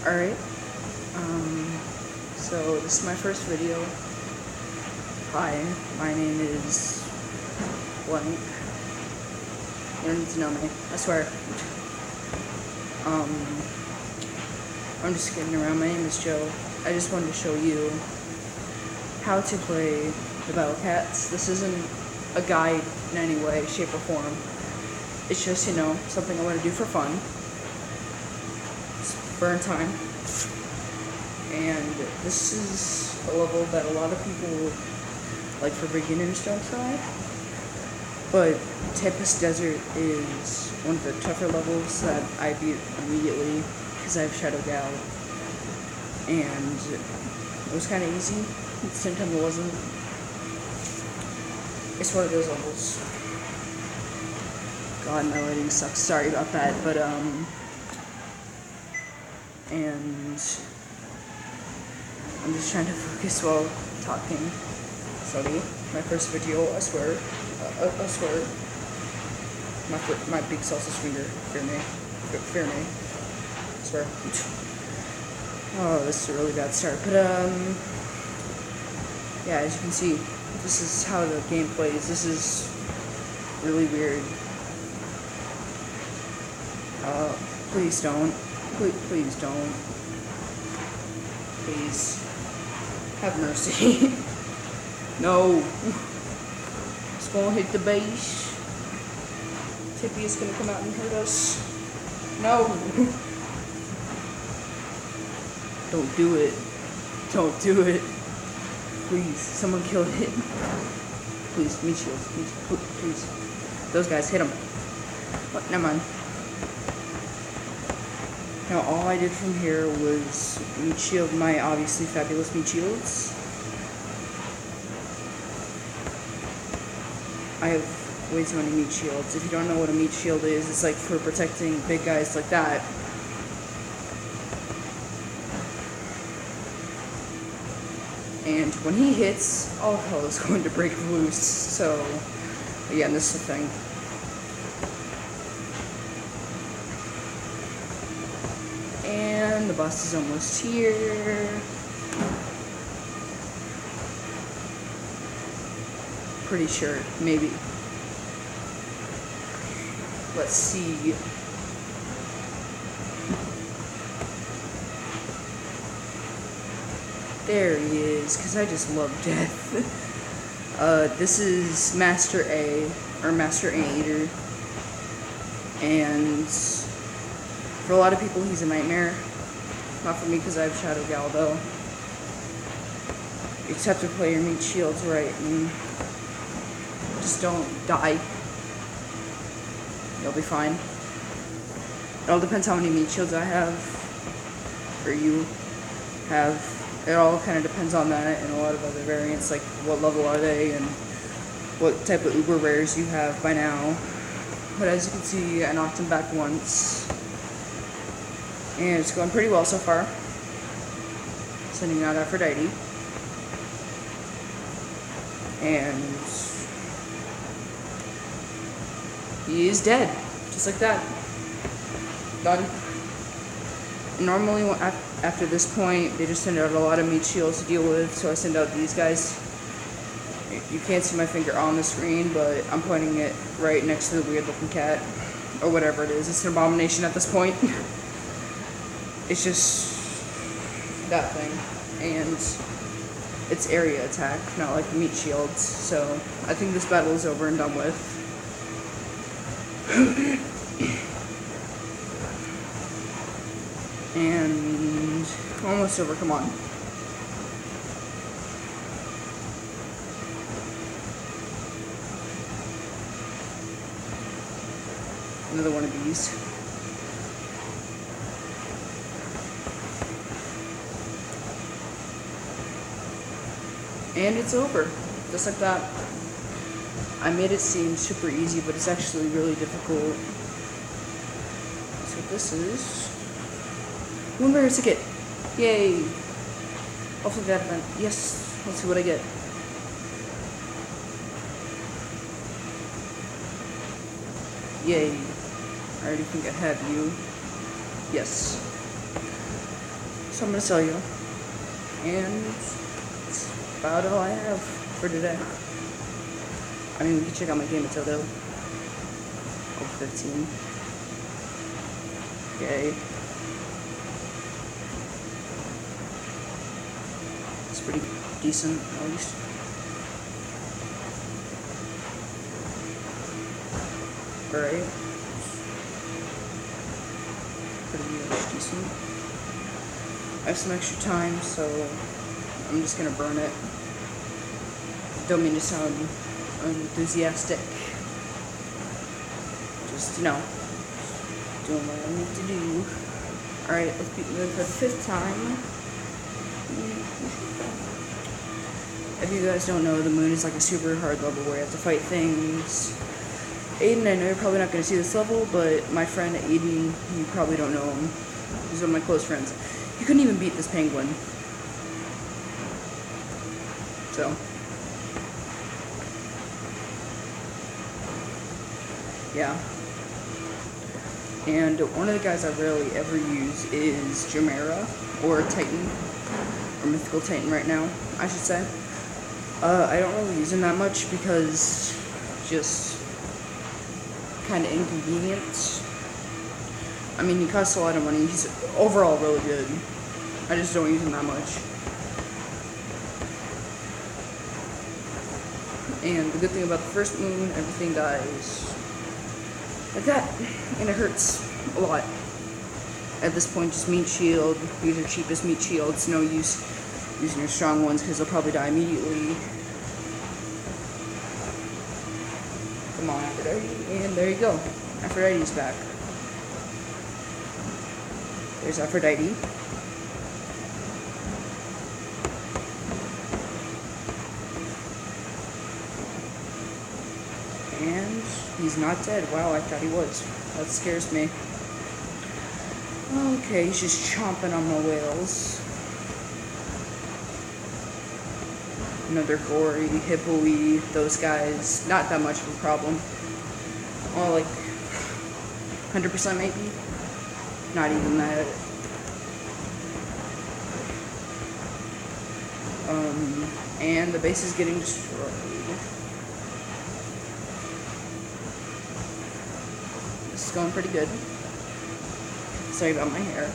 Alright, so this is my first video. Hi, my name is blank. You don't need to know me, I swear. I'm just kidding around. My name is Joe. I just wanted to show you how to play the Battle Cats. This isn't a guide in any way, shape, or form. It's just, something I want to do for fun. Burn time. And this is a level that a lot of people, like for beginners, don't try. But Tempest Desert is one of the tougher levels that I beat immediately because I have Shadow Gal. And it was kind of easy. At the same time it wasn't. It's one of those levels. God, my lighting sucks. Sorry about that, but and I'm just trying to focus while talking. Sorry, my first video, I swear. I swear. My big salsa's finger. Fear me. I swear. Oh, this is a really bad start. But, yeah, as you can see, this is how the game plays. This is really weird. Please don't. Please don't. Please. Have mercy. No. It's gonna hit the base. Tippy is gonna come out and hurt us. No. Don't do it. Don't do it. Please, someone kill it. Please, meat shields. Please. Those guys, hit them. Oh, never mind. Now, all I did from here was meat shield my obviously fabulous meat shields. I have way too many meat shields. If you don't know what a meat shield is, it's like for protecting big guys like that. And when he hits, all hell is going to break loose. So, again, this is the thing. And the boss is almost here. Pretty sure, maybe. Let's see. There he is, because I just love death. This is Master A, or Master Anteater. And for a lot of people, he's a nightmare. Not for me, because I have Shadow Gal, though. You just have to play your meat shields right, and just don't die. You'll be fine. It all depends how many meat shields I have, or you have. It all kind of depends on that, and a lot of other variants, like what level are they, and what type of uber rares you have by now. But as you can see, I knocked him back once. And it's going pretty well so far. Sending out Aphrodite. And he is dead. Just like that. Done. Normally, after this point, they just send out a lot of meat shields to deal with, so I send out these guys. You can't see my finger on the screen, but I'm pointing it right next to the weird-looking cat. Or whatever it is. It's an abomination at this point. It's just that thing, and it's area attack, not like meat shields, so I think this battle is over and done with. And almost over, come on. Another one of these. And it's over, just like that. I made it seem super easy, but it's actually really difficult. So this is one rare ticket. Yay! Hopefully that event. Yes, let's see what I get. Yay. I already think I have you. Yes. So I'm gonna sell you. And that's about all I have for today. I mean, we can check out my game until though. Oh, 15. Okay. It's pretty decent, at least. Alright. Pretty much decent. I have some extra time, so I'm just gonna burn it. Don't mean to sound unenthusiastic. Just, doing what I need to do. Alright, let's beat them for the 5th time. If you guys don't know, the moon is like a super hard level where you have to fight things. Aiden, I know you're probably not going to see this level, but my friend Aiden, you probably don't know him. He's one of my close friends. He couldn't even beat this penguin. So. Yeah. And one of the guys I rarely ever use is Jamera, or Titan, or Mythical Titan right now, I should say. I don't really use him that much because just kind of inconvenient. I mean, he costs a lot of money. He's overall really good. I just don't use him that much. And the good thing about the first moon, everything dies like that, and it hurts a lot. At this point, just meat shield. Use your cheapest meat shields. No use using your strong ones because they'll probably die immediately. Come on, Aphrodite, and there you go. Aphrodite's back. There's Aphrodite. And he's not dead. Wow, I thought he was. That scares me. Okay, he's just chomping on my whales. Another gory, hippo-y, those guys. Not that much of a problem. Oh, like 100% maybe? Not even that. And the base is getting destroyed. This is going pretty good. Sorry about my hair.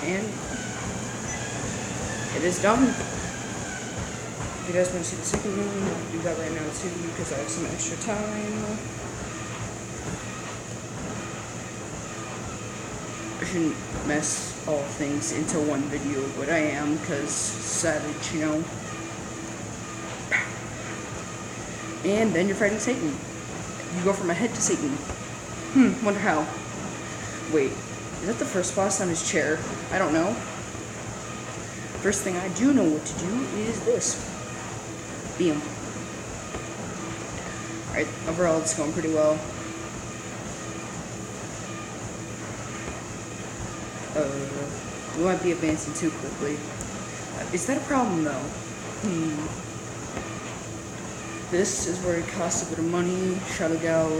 And it is done. If you guys want to see the second moon, I'll do that right now too because I have some extra time. I shouldn't mess all things into one video, but I am because savage, And then you're fighting Satan. You go from a head to Satan. Wonder how. Wait, is that the first boss on his chair? I don't know. First thing I do know what to do is this. Beam. Alright, overall it's going pretty well. We might be advancing too quickly. Is that a problem though? This is where it costs a bit of money. Shadow Gal.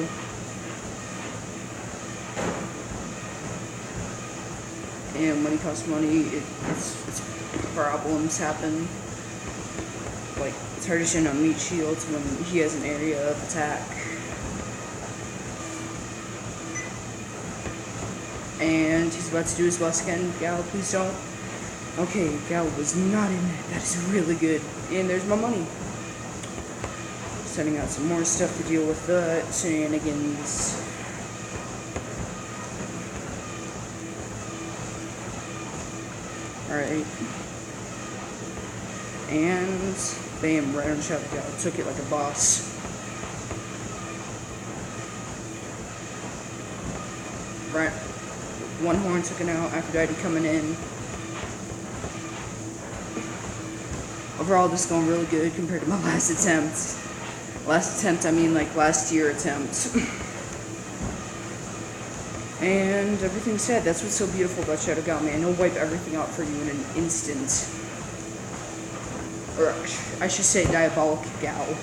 And when it costs money, it's problems happen. Like, it's hard to send on meat shields when he has an area of attack. And he's about to do his boss again. Gal, please don't. Okay, Gal was not in it. That is really good. And there's my money. Sending out some more stuff to deal with the shenanigans. Alright. And bam, right on the shot. Gal took it like a boss. Right. One horn took it out, Aphrodite coming in. Overall, this is going really good compared to my last attempt. Last attempt, I mean like last year attempt. And everything's said. That's what's so beautiful about Shadow Gal, man. He'll wipe everything out for you in an instant. Or I should say Diabolic Gal.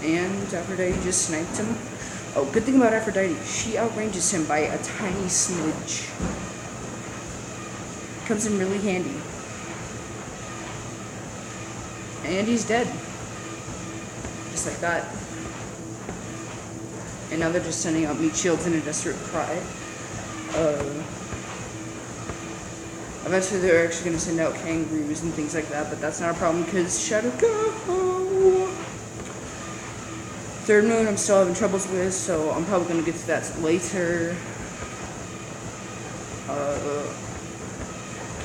And Aphrodite just sniped him. Oh, good thing about Aphrodite, she outranges him by a tiny smidge. Comes in really handy. And he's dead. Just like that. And now they're just sending out meat shields in a desperate cry. Eventually they're actually going to send out kangaroos and things like that, but that's not a problem because Shadow Go! Third Moon I'm still having troubles with, so I'm probably going to get to that later.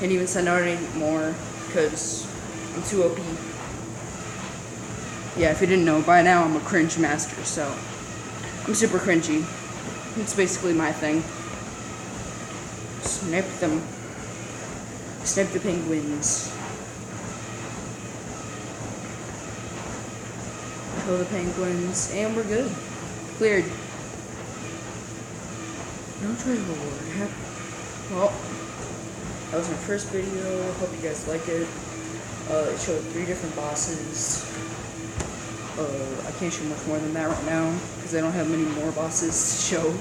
Can't even send out any more because I'm too OP. Yeah, if you didn't know, by now I'm a cringe master, so I'm super cringy. It's basically my thing. Snipe them. Snipe the penguins. Kill the penguins, and we're good. Cleared. No treasure reward. Well, that was my first video. Hope you guys like it. It showed 3 different bosses. I can't show much more than that right now because I don't have many more bosses to show.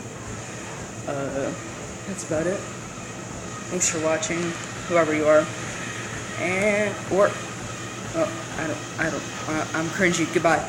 That's about it. Thanks for watching, whoever you are. And I'm cringy. Goodbye.